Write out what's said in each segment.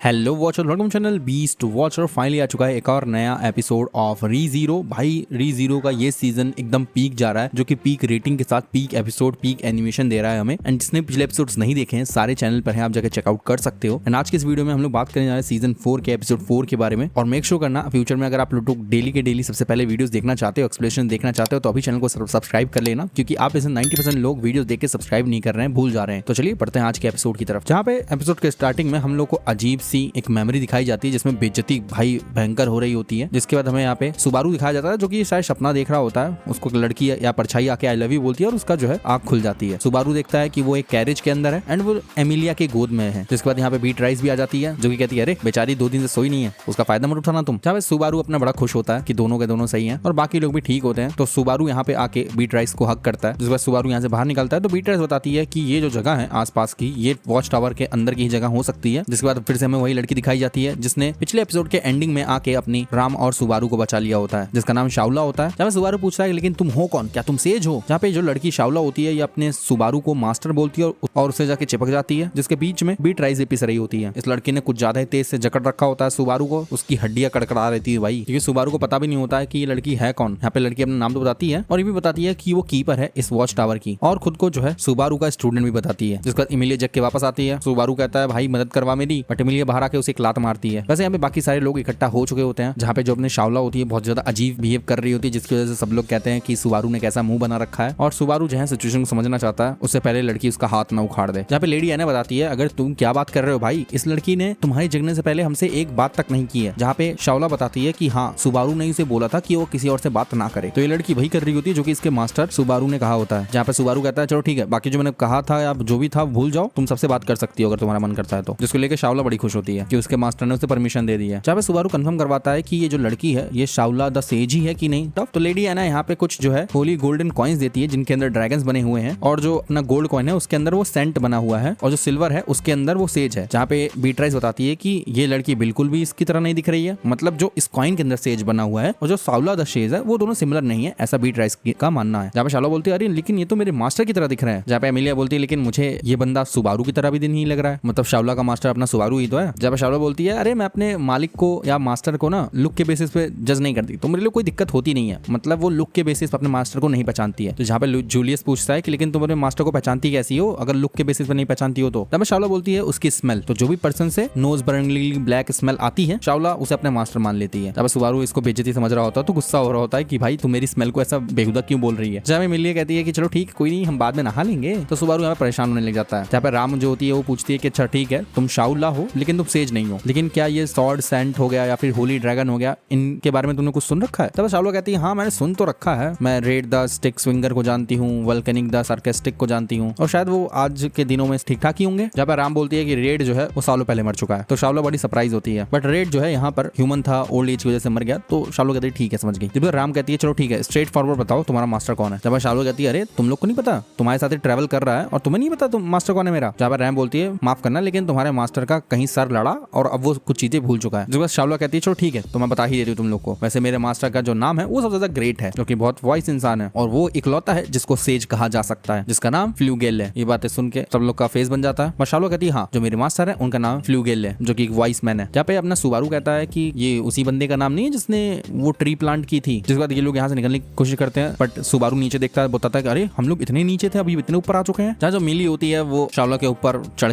Hello watcher, welcome channel beast watcher. Finally आ चुका है एक और नया एपिसोड ऑफ रीजीरो। भाई रीजीरो का ये सीजन एकदम पीक जा रहा है, जो कि पीक रेटिंग के साथ पीक एपिसोड, पीक एनिमेशन दे रहा है हमें। एंड जिसने पिछले एपिसोड्स नहीं देखे हैं सारे चैनल पर हैं, आप जाकर चेकआउट कर सकते हो। एंड आज के इस वीडियो में हम लोग बात करने जा रहे हैं सीजन 4 के एपिसोड 4 के बारे में। और मेक श्योर करना फ्यूचर में अगर आप लोग डेली के डेली सबसे पहले वीडियोस देखना चाहते हो, एक्सप्लेनेशन देखना चाहते हो, तो अभी चैनल को सब्सक्राइब कर लेना, क्योंकि आप इसे 90% लोग वीडियोस देख के सब्सक्राइब नहीं कर रहे हैं, भूल जा रहे हैं। तो चलिए पढ़ते हैं आज के एपिसोड की तरफ, जहाँ पे एपिसोड के स्टार्टिंग में हम लोग को अजीब सी एक मेमोरी दिखाई जाती है जिसमें बेइज्जती भाई भयंकर हो रही होती है। जिसके बाद हमें यहाँ पे सुबारू दिखाया जाता है, जो कि शायद सपना देख रहा होता है। उसको लड़की या परछाई आके आई लव यू बोलती है और उसका जो है आंख खुल जाती है। सुबारू देखता है कि वो एक कैरेज के अंदर है एंड वो एमिलिया के गोद में है। जिसके बाद यहाँ पे बीट राइस भी आ जाती है, जो कि कहती है अरे बेचारी 2 दिन से सोई नहीं है, उसका फायदा मत उठाना तुम। जहाँ पे सुबारू अपना बड़ा खुश होता है कि दोनों के दोनों सही हैं और बाकी लोग भी ठीक होते हैं। तो सुबारू यहाँ पे आके बीट राइस को हक करता है। जिसके बाद सुबारू यहाँ से बाहर निकलता है तो बीट राइस बताती है कि ये जो जगह है आसपास की, ये वॉच टावर के अंदर की जगह हो सकती है। जिसके बाद फिर से हमें वही लड़की दिखाई जाती है जिसने पिछले एपिसोड के एंडिंग में आके अपनी राम और सुबारू को बचा लिया होता है, जिसका नाम शाउला होता है। जब सुबारू पूछता है लेकिन तुम हो कौन, क्या तुम सेज हो? जहाँ पे जो लड़की शाउला होती है ये अपने सुबारू को मास्टर बोलती है और उसे जाके चिपक जाती है, जिसके बीच में बीट राइस पिस रही होती है। इस लड़की ने कुछ ज्यादा ही तेज से जकड़ रखा होता है सुबारू को, उसकी हड्डियां कड़कड़ा रहती है भाई, क्योंकि सुबारू को पता भी नहीं होता है कि ये लड़की है कौन। यहाँ पे लड़की अपना नाम तो बताती है और ये भी बताती है कि वो कीपर है इस वॉच टावर की, और खुद को जो है सुबारू का स्टूडेंट भी बताती है। जिसके बाद इमिलिया जग के वापस आती है। सुबारू कहता है भाई मदद करवा मेरी, बट इमिलिया बाहर आके उसे एक लात मारती है। वैसे यहाँ पे बाकी सारे लोग इकट्ठा हो चुके होते हैं, जहाँ पे जो अपने शाउला होती है बहुत ज्यादा अजीब बिहेव कर रही होती है, जिसकी वजह से सब लोग कहते हैं कि सुबारू ने कैसा मुंह बना रखा है। और सुबारू जो है सिचुएशन को समझना चाहता है, उससे पहले लड़की उसका हाथ ना उखाड़ दे। जहाँ पे लेडी एना बताती है अगर तुम क्या बात कर रहे हो भाई, इस लड़की ने तुम्हारे जगने से पहले हमसे एक बात तक नहीं की है। जहाँ पे शाउला बताती है कि हाँ सुबारू ने उसे बोला था कि वो किसी और से बात ना करे, तो ये लड़की वही कर रही होती है जो कि इसके मास्टर सुबारू ने कहा होता है। जहाँ पे सुबारू कहता है चलो ठीक है, बाकी जो मैंने कहा था या जो भी था भूल जाओ, तुम सबसे बात कर सकती हो अगर तुम्हारा मन करता है तो। जिसको लेकर शाउला बड़ी खुश होती है कि उसके मास्टर ने उसे परमिशन दे दी है। जहाँ पे सुबारू कंफर्म करवाता है कि ये जो लड़की है ये शाउला द सेज ही है कि नहीं। तो लेडी एना यहाँ पे कुछ जो है होली गोल्डन कॉइन्स देती है जिनके अंदर ड्रैगन्स बने हुए हैं, और जो अपना गोल्ड कॉइन है उसके अंदर वो सेंट बना हुआ है, और जो सिल्वर है उसके अंदर वो सेज है। जहाँ पे बीट राइस बताती है कि ये लड़की बिल्कुल भी इसकी तरह नहीं दिख रही है, मतलब जो इस कॉइन के अंदर सेज बना हुआ है और जो शाउला द सेज है वो दोनों सिमिलर नहीं है, ऐसा बीट राइस का मानना है। जहाँ पे शाउला बोलती है अरे लेकिन ये तो मेरे मास्टर की तरह दिख रहा है। जहाँ पे एमिलिया बोलती है लेकिन मुझे ये बंदा सुबारू की तरह भी नहीं लग रहा है, मतलब शाउला का मास्टर अपना सुबारू ही तो है। जहाँ पे शाउला बोलती है अरे मैं अपने मालिक को या मास्टर को ना लुक के बेसिस पे जज नहीं करती, तो मेरे लिए कोई दिक्कत होती नहीं है, मतलब वो लुक के बेसिस पे अपने मास्टर को नहीं पहचानती है। तो जहाँ पे जूलियस पूछता है कि लेकिन तुम अपने मास्टर को पहचानती कैसी हो अगर लुक के बेसिस पे नहीं पहचानती हो तो। तब शाउला बोलती है उसकी स्मेल, तो जो भी पर्सन से नोज बर्निंगली ब्लैक स्मेल आती है शाउला उसे अपने मास्टर मान लेती है। जब सुबारू इसको बेइज्जती समझ रहा होता है तो गुस्सा हो रहा होता है कि भाई तुम मेरी स्मेल को ऐसा बेहुदा क्यों बोल रही है। जहाँ एमिलिया कहती है कि चलो ठीक कोई नहीं, हम बाद में नहा लेंगे, तो सुबारू यहाँ परेशान होने लग जाता है। जहाँ पे राम जो होती है वो पूछती है कि अच्छा ठीक है तुम शाउला हो लेकिन तुम सेज नहीं हो, लेकिन क्या ये सॉर्ड सेंट हो गया या फिर होली ड्रैगन हो गया, इनके बारे में तुमने कुछ सुन रखा है? तब शाउला कहती है हाँ मैंने सुन तो रखा है, मैं रेड द स्टिक स्विंगर को जानती हूँ, वल्केनिक द सार्केस्टिक को जानती हूँ, और शायद वो आज के दिनों में ठीक ठाक ही होंगे। जहाँ पर राम बोलती है कि रेड जो है वो सालों पहले मर चुका है, तो शाउला बड़ी सरप्राइज होती है, बट रेड जो है यहाँ पर ह्यूमन था, ओल्ड एज की वजह से मर गया। तो शाउला कहती है ठीक है समझ गई। जब राम कहती है चलो ठीक है स्ट्रेट फॉरवर्ड बताओ तुम्हारा मास्टर कौन है। जब शाउला कहती है अरे तुम लोग को नहीं पता, तुम्हारे साथ ट्रेवल कर रहा है और तुम्हें नहीं पता तुम मास्टर कौन है मेरा। जहाँ पर रैम बोलती है माफ करना लेकिन तुम्हारे मास्टर का कहीं सर लड़ा और अब वो कुछ चीजें भूल चुका है। जब शाउला कहती है चलो ठीक है तो मैं बता ही देती हूँ तुम लोग को, वैसे मेरे मास्टर का जो नाम है वो सबसे ज्यादा ग्रेट है, जो कि बहुत वॉइस इंसान है, और वो इकलौता है जिसको सेज कहा जा सकता है, जिसका नाम फ्लूगेल है। ये बातें सुन के सब लोग का फेस बन जाता है। पर शाउला कहती है हाँ जो मेरे मास्टर है उनका नाम फ्लूगेल है, जो कि एक वॉइस मैन है। जहाँ पे अपना सुबारू कहता है कि ये उसी बंदे का नाम नहीं है जिसने वो ट्री प्लांट की थी। जिसके बाद ये लोग यहाँ से निकलने की कोशिश करते हैं, बट सुबारू नीचे देखता है, बताता है कि अरे हम लोग इतने नीचे थे अभी इतने ऊपर आ चुके हैं। जहाँ जो मिली होती है वो शाउला के ऊपर चढ़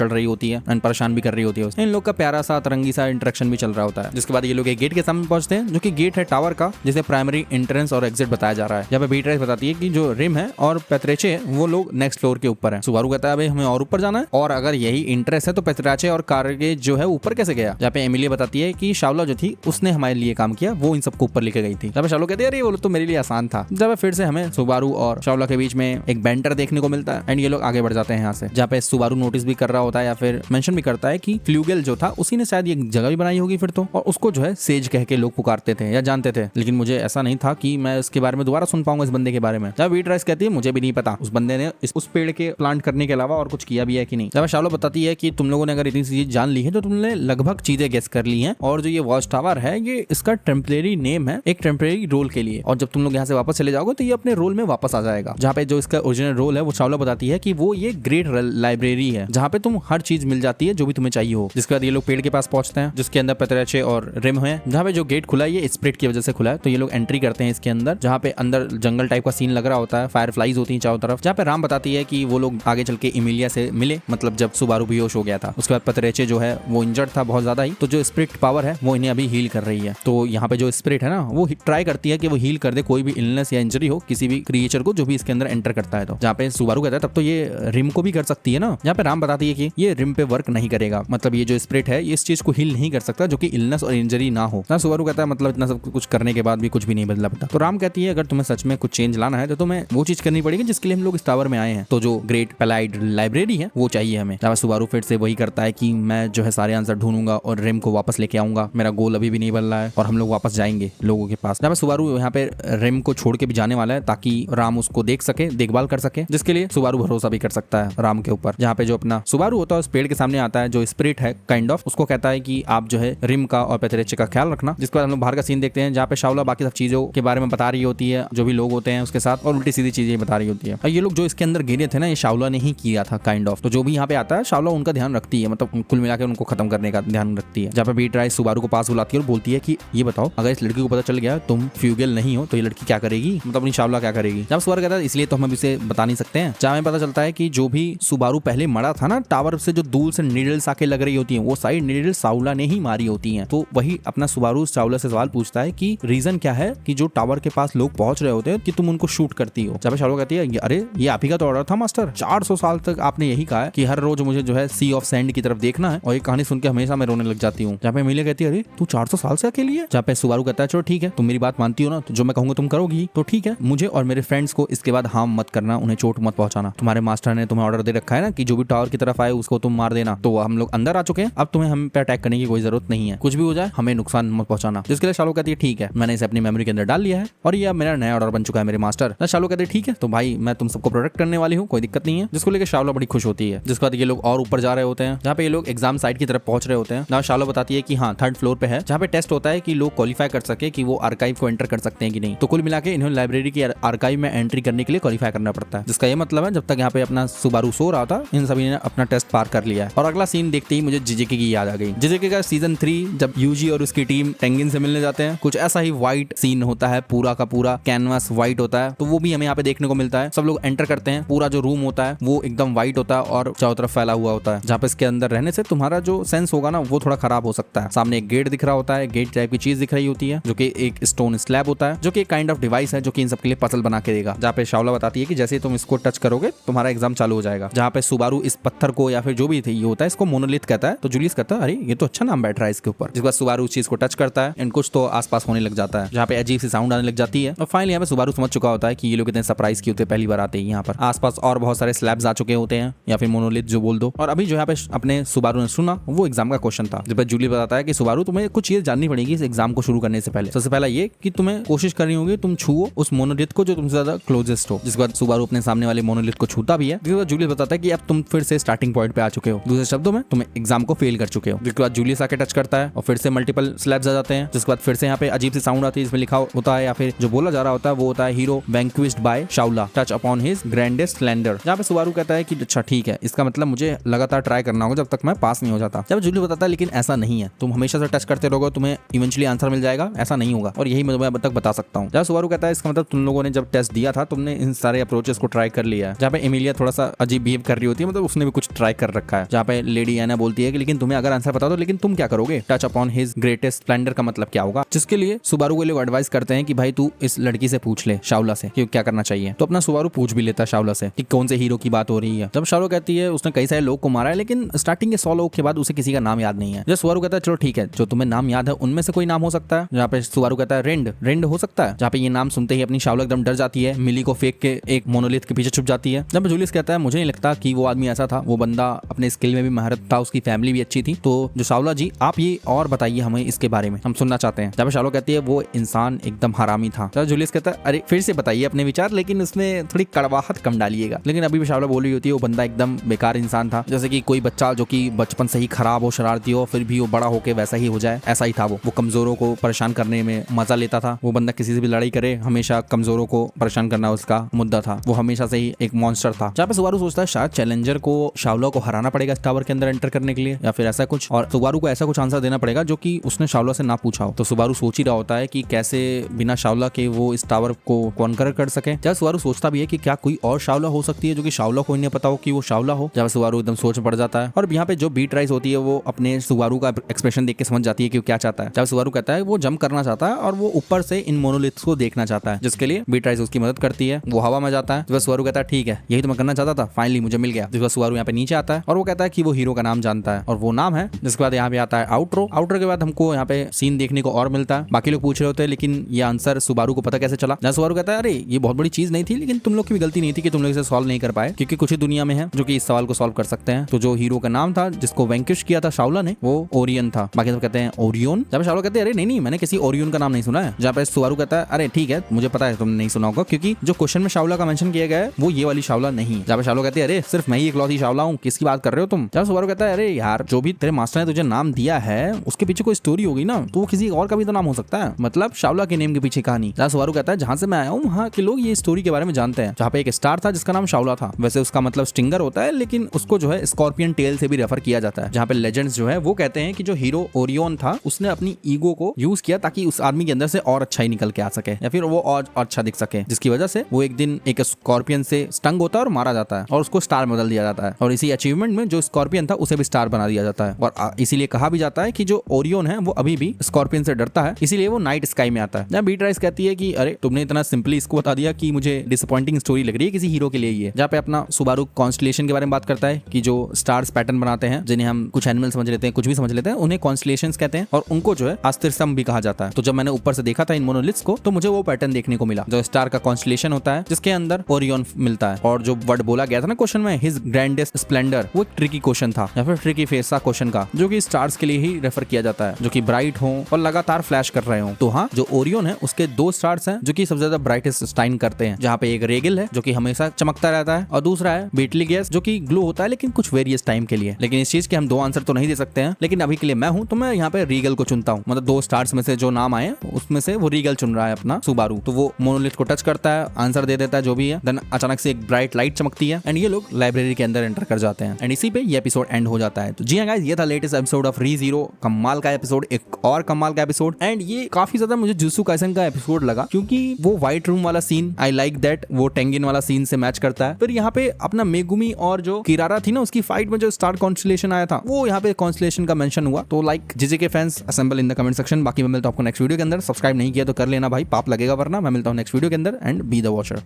रही होती है एंड परेशान भी कर रही होती है। इन लोग का प्यारा सा तरंगी सा इंटरेक्शन भी चल रहा होता है। जिसके बाद ये लोग एक गेट के सामने पहुंचते हैं, जो कि गेट है टावर का, जिसे प्राइमरी एंट्रेंस और एग्जिट बताया जा रहा है। जहाँ पे बीट राइस बताती है कि जो रिम है और पेत्रेचे है वो लोग नेक्स्ट फ्लोर के ऊपर है। सुबारू कहता है भाई हमें और ऊपर जाना है, और अगर यही इंटरेस्ट है तो पेत्रेचे और कारगेज जो है ऊपर कैसे गया। जहाँ पे एमिलिया बताती है कि शाउला जो थी उसने हमारे लिए काम किया, वो इन सबको ऊपर लेके गई थी। जब शाउला कहते हैं अरे वो तो मेरे लिए आसान था। जब फिर से हमें सुबारू और शाउला के बीच में एक बैंटर देखने को मिलता है एंड ये लोग आगे बढ़ जाते हैं यहाँ से। जहाँ पे सुबारू नोटिस भी कर रहा होता है या फिर मेंशन भी करता है कि फ्लूगेल जो था उसी ने शायद ये जगह भी बनाई होगी फिर तो, और उसको जो है सेज कह के लोग पुकारते थे या जानते थे, लेकिन मुझे ऐसा नहीं था कि मैं इसके बारे में दोबारा सुन पाऊंगा इस बंदे के बारे में। जब बीट राइस कहती है मुझे भी नहीं पता उस बंदे ने उस पेड़ के प्लांट करने के अलावा और कुछ किया भी है कि नहीं। जब शाउला बताती है कि तुम लोगों ने अगर इतनी चीज जान ली है तो तुमने लगभग चीजें गेस कर ली हैं, और जो ये वॉच टावर है ये इसका टेम्परेरी नेम है एक टेम्परेरी रोल के लिए, और जब तुम लोग यहाँ से वापस चले जाओगे तो ये अपने रोल में वापस आ जाएगा। जहाँ पे जो इसका ओरिजिनल रोल है वो शाउला बताती है कि वो ये ग्रेट लाइब्रेरी है जहाँ पे तुम हर चीज मिल जाती है जो भी तुम्हें चाहिए हो। जिसके बाद ये लोग पेड़ के पास पहुंचते हैं जिसके अंदर पेत्रेचे और रिम है, जहाँ पे जो गेट खुला है ये स्प्रिट की वजह से खुला है। तो ये लोग एंट्री करते हैं इसके अंदर, जहाँ पे अंदर जंगल टाइप का सीन लग रहा होता है, फायर फ्लाइज होती है चारों तरफ, जहाँ पे राम बताती है कि वो लोग आगे चल के इमिलिया से मिले, मतलब जब सुबारू बेहोश हो गया था। उसके बाद पेत्रेचे जो है वो इंजर्ड था बहुत ज्यादा ही, तो जो स्पिरिट पावर है वो इन्हें अभी हील कर रही है। तो यहाँ पे जो स्पिरिट है ना वो ट्राई करती है कि वो हील कर दे कोई भी इलनेस या इंजरी हो किसी भी क्रिएचर को जो भी इसके अंदर एंटर करता है। तो जहाँ पे सुबारू कहता है तब तो ये रिम को भी कर सकती है ना। यहाँ पे राम बताती है कि ये रिम पे वर्क नहीं करेगा, मतलब ये जो स्पिरिट है इस चीज को हील नहीं कर सकता जो कि इलनेस और इंजरी ना हो। ना सुबारू कहता है मतलब इतना सब कुछ करने के बाद भी कुछ भी नहीं बदला पड़ता। तो राम कहती है अगर तुम्हें सच में कुछ चेंज लाना है तो तुम्हें वो चीज करनी पड़ेगी जिसके लिए हम लोग इस टावर में आए हैं। तो जो ग्रेट पेलाइड लाइब्रेरी है वो चाहिए हमें। जहाँ सुबारू फिर से वही करता है कि मैं जो है सारे आंसर ढूंढूंगा और रिम को वापस लेके आऊंगा, मेरा गोल अभी भी नहीं बदला है और हम लोग वापस जाएंगे लोगों के पास। जहाँ पे सुबारू यहाँ पे रिम को छोड़ के भी जाने वाला है ताकि राम उसको देख सके, देखभाल कर सके, जिसके लिए सुबारू भरोसा भी कर सकता है राम के ऊपर। जहाँ पे जो अपना सुबारू होता है उस पेड़ के सामने आता है, जो स्पिरिट है काइंड ऑफ, उसको कहता है कि आप जो है रिम का और पेत्रेचे का ख्याल रखना। जिसके बाद हम लोग बाहर का सीन देखते हैं जहाँ पे शाओला बाकी सब चीजों के बारे में बता रही होती है, जो भी लोग होते हैं उसके साथ, और उल्टी सीधी चीजें बता रही होती है। और ये लोग जो इसके अंदर गिरे थे ना ये शाओला ने ही किया था काइंड ऑफ। तो जो भी यहाँ पे आता है शाओला उनका ध्यान रखती है, मतलब कुल मिला के उनको खत्म करने का ध्यान रखती है। जहाँ पे बीट राइस सुबारू को पास बुलाती है और बोलती है कि ये बताओ अगर इस लड़की को पता चल गया तुम फ्यूगल नहीं हो तो ये लड़की क्या करेगी, मतलब अपनी शाओला क्या करेगी। जब सुबारू कहता है इसलिए तो हम अभी से बता नहीं सकते हैं। जहाँ हमें पता चलता है कि जो भी सुबारू पहले मरा था ना टावर से, जो दूर से नीडल्स आके लग रही होती है वो सारी नीडल्स शाओला ने ही मारी होती है। तो वही अपना सुबारू शाओला से सवाल पूछता है कि रीजन क्या है कि जो टावर के पास लोग पहुंच रहे होते हैं कि तुम उनको शूट करती हो। जब शाओला कहती है अरे ये आप ही का तो ऑर्डर था मास्टर, 400 साल तक आपने यही कहा है कि हर रोज मुझे जो है सी ऑफ सैंड की तरफ देखना है, और ये कहानी सुन के हमेशा मैं रोने लग जाती हूँ। जहाँ पे एमिलिया कहती है अरे तू 400 साल से अकेली है। जहाँ पे सुबारू कहता है चलो ठीक है तुम मेरी बात मानती हो ना, तो जो मैं कहूंगा तुम करोगी, तो ठीक है मुझे और मेरे फ्रेंड्स को इसके बाद हार्म मत करना, उन्हें चोट मत पहुंचाना। तुम्हारे मास्टर ने तुम्हें ऑर्डर दे रखा है ना कि जो भी टावर की तरफ आए उसको तुम मार देना। तो हम लोग अंदर आ चुके हैं, अब तुम्हें हम पे अटैक करने की कोई जरूरत नहीं है, कुछ भी हो जाए हमें नुकसान मत पहुंचाना। जिसके लिए शालो कहती है ठीक है मैंने इसे अपनी मेमोरी के अंदर डाल लिया है और ये मेरा नया ऑर्डर बन चुका है मेरे मास्टर। शालो कहते ठीक है तो भाई मैं तुम सबको प्रोटेक्ट करने वाली हूँ, कोई दिक्कत नहीं है। जिसको लेकर शालो बड़ी खुश होती है। जिसके बाद ये लोग और ऊपर जा रहे होते हैं, जहाँ पे ये लोग एग्जाम साइट की तरफ पहुंच रहे होते हैं। जहाँ शालो बताती है कि हाँ 3rd फ्लोर पे है, जहाँ पे टेस्ट होता है कि लोग क्वालिफाई कर सके कि वो आर्काइव को एंटर कर सकते हैं कि नहीं। तो कुल मिला के इन्हें लाइब्रेरी की आर्काइव में एंट्री करने के लिए क्वालिफाई करना पड़ता है। जिसका ये मतलब है जब तक यहाँ पे अपना सुबारू सो रहा था इन सभी ने अपना टेस्ट पार कर लिया है। और अगला सीन देखते ही मुझे जिजेके की याद आ गई। जिजेके का सीजन 3 जब यूजी और उसकी टीम टेंगिन से मिलने जाते हैं, कुछ ऐसा ही व्हाइट सीन होता है, पूरा का पूरा कैनवास व्हाइट होता है। तो वो भी हमें यहाँ पे देखने को मिलता है। सब लोग एंटर करते हैं, पूरा जो रूम होता है वो एकदम व्हाइट होता है और चारों तरफ फैला हुआ होता है, जहाँ पे इसके अंदर रहने से तुम्हारा जो सेंस होगा ना वो थोड़ा खराब हो सकता है। सामने एक गेट दिख रहा होता है, गेट टाइप की चीज दिख रही होती है जो कि एक स्टोन स्लैब होता है, जो कि एक काइंड ऑफ डिवाइस है जो कि इन सबके लिए पजल बना के देगा। जहाँ पे शाओला बताती है कि जैसे तुम इसको टच करोगे तुम्हारा एग्जाम चालू हो जाएगा। जहाँ पे सुबारू इस पत्थर को या फिर जो भी ये होता है इसको मोनोलिथ कहता है। तो जूलियस कहता है अरे ये तो अच्छा नाम बैठ रहा है इसके ऊपर। जिसके बाद सुबारू उस चीज को टच करता है एंड कुछ तो आसपास होने लग जाता है, जहाँ पे अजीब सी साउंड आने लग जाती है। और फाइनली यहाँ पे सुबारू समझ चुका होता है कि ये लोग इतने सरप्राइज किए होते पहली बार आते हैं यहाँ पर। आसपास और बहुत सारे स्लैब्स आ चुके होते हैं या फिर मोनोलिथ जो बोल दो। और अभी जो यहाँ पे अपने सुबारू ने सुना वो एग्जाम का क्वेश्चन था, जिस पर जूलियस बताता है कि सुबारू तुम्हें कुछ चीज जाननी पड़ेगी इस एग्जाम को शुरू करने से पहले। सबसे पहला ये कि तुम्हें कोशिश करनी होगी तुम छुओ उस मोनोलिथ को जो तुमसे ज्यादा क्लोजेस्ट हो। जिसके बाद सुबारू अपने सामने वाले मोनोलिथ को छूता भी है। जिसके बाद जूलियस बताता है कि अब तुम फिर से स्टार्टिंग पॉइंट पे आ चुके हो, दूसरे शब्दों में तुम एग्जाम को फेल कर चुके हो। जिसके बाद जूलियस आके टच करता है और फिर से मल्टीपल स्लैब्स आ जाते हैं। जिसके बाद फिर से यहाँ पे अजीब सी साउंड आती है, इसमें लिखा होता है या फिर जो बोला जा रहा होता है वो होता है hero vanquished by Shaola touch upon his grandest splendour. जहाँ पे सुबारू कहता है कि अच्छा ठीक है इसका मतलब मुझे लगातार ट्राई करना होगा जब तक मैं पास नहीं हो जाता। जब जूलियस बताता है लेकिन ऐसा नहीं है, तुम हमेशा से टच करते रहोगे तुम्हें इवेंचुअली आंसर मिल जाएगा, ऐसा नहीं होगा और यही मैं अब तक बता सकता हूँ। जब सुबारू कहता है इसका मतलब तुम लोगों ने जब टेस्ट दिया था तुमने इन सारे अप्रोचेस को ट्राई कर लिया है। जहाँ पे एमिलिया थोड़ा सा अजीब बिहेव कर रही होती है, मतलब उसने भी कुछ ट्राई कर रखा है। जहाँ पे लेडी एना बोलती है कि लेकिन तुम्हें अगर आंसर पता दो लेकिन तुम क्या करोगे, touch upon his greatest Splendor का मतलब क्या होगा। जिसके लिए सुबारू को लोग एडवाइस करते हैं कि भाई तू इस लड़की से पूछ ले शाओला से कि क्या करना चाहिए। तो अपना सुबारू पूछ भी लेता है शाओला से कि कौन से हीरो की बात हो रही है। जब शाओला कहती है उसने कई सारे लोग को मारा है लेकिन स्टार्टिंग के 100 लोग के बाद उसे किसी का नाम याद नहीं है। जब सुबारू कहता है चलो ठीक है जो तुम्हें नाम याद है उनमें से कोई नाम हो सकता है। जहाँ पे सुबारू कहता है रेंड हो सकता है। जहाँ पे ये नाम सुनते ही अपनी शाओला एकदम डर जाती है, मिली को फेंक के एक मोनोलिथ के पीछे छुप जाती है। जब जूलियस कहता है मुझे नहीं लगता कि वो आदमी ऐसा था, वो बंदा अपने स्किल में भी महारत था, उसकी फैमिली भी अच्छी थी। तो जो शाओला जी आप ये और बताइए हमें इसके बारे में, हम सुनना चाहते हैं। जब शाओला कहती है वो इंसान एकदम हरामी था। जब जूलियस कहता है अरे फिर से बताइए अपने विचार लेकिन उसमें थोड़ी कड़वाहट कम डालिएगा। लेकिन अभी भी शाओला बोल रही होती है वो बंदा एकदम बेकार इंसान था, जैसे कि कोई बच्चा जो कि बचपन से ही खराब हो, शरारती हो, फिर भी वो बड़ा होके वैसा ही हो जाए, ऐसा ही था वो कमजोरों को परेशान करने में मजा लेता था। वो बंदा किसी से भी लड़ाई करे हमेशा कमजोरों को परेशान करना उसका मुद्दा था, वो हमेशा से ही एक मॉन्स्टर था। जहाँ पे सुबारू सोचता है शायद चैलेंजर को शाओला को हराना पड़ेगा इस टावर के अंदर एंटर करने के लिए या फिर ऐसा कुछ, और सुबारू को ऐसा कुछ आंसर देना पड़ेगा जो कि उसने शाओला से ना पूछा हो। तो सुबारू सोच ही रहा होता है कि कैसे बिना शाओला के वो इस टावर को कॉन्कर कर सके। जब सुबारू सोचता भी है कि क्या कोई और शाओला हो सकती है जो कि शाओला को नहीं पता हो कि वो शाओला हो, जब सुबारू एकदम सोच पड़ जाता है। और यहाँ पे जो बीट राइस होती है वो अपने सुबारू का एक्सप्रेशन देख के समझ जाती है कि वो क्या चाहता है। जब सुबारू कहता है वो जंप करना चाहता है और वो ऊपर से इन मोनोलिथ्स को देखना चाहता है, जिसके लिए बीट राइस उसकी मदद करती है। वो हवा में जाता है। जब सुबारू कहता है ठीक है यही तो मैं करना चाहता था, फाइनली मुझे मिल गया। जिसके सुबारू यहाँ पे नीचे आता है और वो कहता है कि वो हीरो का नाम जानता है और वो नाम है। जिसके बाद यहाँ पे आता है आउटरो। आउटरो के बाद हमको यहाँ पे सीन देखने को और मिलता है। बाकी लोग पूछ रहे होते हैं लेकिन ये आंसर सुबारू को पता कैसे चला। जब सुबारू कहता है अरे ये बहुत बड़ी चीज नहीं थी, लेकिन तुम लोग की भी गलती नहीं थी कि तुम लोग इसे सॉल्व नहीं कर पाए, क्योंकि कुछ ही दुनिया में है जो कि इस सवाल को सॉल्व कर सकते हैं। तो जो हीरो का नाम था जिसको वैंकिश किया था शाओला ने, वो ओरियन था। बाकी सब कहते हैं ओरियन। जब शाओला कहते हैं अरे नहीं मैंने किसी ओरियन का नाम नहीं सुना है। जहाँ पे सुबारू कहता है अरे ठीक है मुझे पता है तुमने नहीं सुना होगा, क्योंकि जो क्वेश्चन में शाओला का मेंशन किया गया है वो ये वाली शाओला नहीं है। जहाँ पे शाओला कहते हैं अरे सिर्फ मैं ही इकलौती शाओला हूँ, किसकी बात कर रहे हो तुम। जब सुबारू कहता है अरे यार जो भी तेरे मास्टर ने तुझे नाम दिया है उसके पीछे कोई स्टोरी होगी ना, तो वो किसी और का भी तो नाम हो सकता है, मतलब शाओला के नेम के पीछे कहानी। जहाँ सुबारू कहता है जहाँ से मैं आया हूँ वहाँ के लोग ये स्टोरी के बारे में जानते हैं। जहाँ पे एक स्टार था जिसका नाम शाओला था, वैसे उसका मतलब स्टिंगर होता है, लेकिन उसको जो है स्कॉर्पियन टेल से भी रेफर किया जाता है। जहाँ पे लेजेंड्स जो है वो कहते हैं कि जो हीरो ओरियन था उसने अपनी ईगो को यूज किया ताकि उस आदमी के अंदर से और अच्छा ही निकल के आ सके या फिर वो और अच्छा दिख सके, जिसकी वजह से वो एक दिन एक स्कॉर्पियन से स्टंग होता है और मारा जाता है और उसको स्टार बदल दिया जाता है। और इसी अचीवमेंट में जो स्कॉर्पियन था उसे भी स्टार बना दिया जाता है। और इसीलिए कहा भी जाता है कि जो ओरियन है वो अभी भी स्कॉर्पियन से डरता है, इसीलिए वो नाइट स्काई में आता है। जहाँ बीट राइस कहती है कि अरे तुमने इतना सिंपली इसको बता दिया कि मुझे डिसअपॉइंटिंग स्टोरी लग रही है किसी हीरो के लिए ये। जहाँ पे अपना सुबारू कॉन्स्टलेशन के बारे में बात करता है कि जो स्टार्स पैटर्न बनाते हैं, जिन्हें हम कुछ एनिमल समझ लेते हैं, कुछ भी समझ लेते हैं, उन्हें कॉन्स्टलेशंस कहते हैं और उनको जो है आस्तिरसम भी कहा जाता है। तो जब मैंने ऊपर से देखा था इन मोनोलिथ्स को तो मुझे वो पैटर्न देखने को मिला, जो स्टार का कॉन्स्टलेशन होता है जिसके अंदर ओरियन मिलता है। और जो वर्ड बोला गया था ना क्वेश्चन में हिज ग्रैंडेस्ट स्प्लेंडर, वो एक ट्रिकी क्वेश्चन था या फिर ट्रिकी फेस था क्वेश्चन का, जो कि स्टार्स के लिए ही रेफर किया जाता है, जो कि ब्राइट हो और लगातार फ्लैश कर रहे हो। तो हाँ, जो ओरियन है उसके दो स्टार्स हैं जो कि सबसे ज्यादा ब्राइटेस्ट शाइन करते हैं, जहाँ पे एक रेगिल है जो कि हमेशा चमकता रहता है और दूसरा है बेटलीगेस जो कि ग्लो होता है लेकिन कुछ वेरियस टाइम के लिए। लेकिन इस चीज के हम दो आंसर तो नहीं दे सकते हैं, लेकिन अभी के लिए मैं हूं तो मैं यहाँ पे रीगल को चुनता हूँ। मतलब दो स्टार्स में से जो नाम आए उसमें से वो रीगल चुन रहा है अपना सुबारू। तो वो मोनोलिथ को टच करता है, आंसर दे देता है जो भी है, देन अचानक से एक ब्राइट लाइट चमकती है एंड ये लोग लाइब्रेरी के अंदर एंटर कर जाते हैं एंड इसी पे ये एपिसोड एंड हो जाता है। तो जी हाँ गाइस, ये था लेटेस्ट एपिसोड ऑफ रीज़ीरो। कमाल का एपिसोड, एक और कमाल का एपिसोड, एंड ये काफी ज्यादा मुझे जुत्सु काइसेन का एपिसोड लगा क्योंकि वो व्हाइट रूम वाला सीन आई लाइक दैट, वो टेंगिन वाला सीन से मैच करता है। फिर यहाँ पे अपना मेगुमी और जो किरारा थी ना उसकी फाइट में जो स्टार कॉन्स्टलेशन आया था वो यहाँ पे कॉन्स्टलेशन का मेंशन हुआ। तो लाइक जीजे के fans assemble in the comment section. बाकी मैं मिलता हूँ आपको नेक्स्ट वीडियो के अंदर। सब्सक्राइब नहीं किया तो कर लेना भाई, पाप लगेगा वरना। मैं मिलता हूँ नेक्स्ट वीडियो के अंदर एंड बी द वॉचर।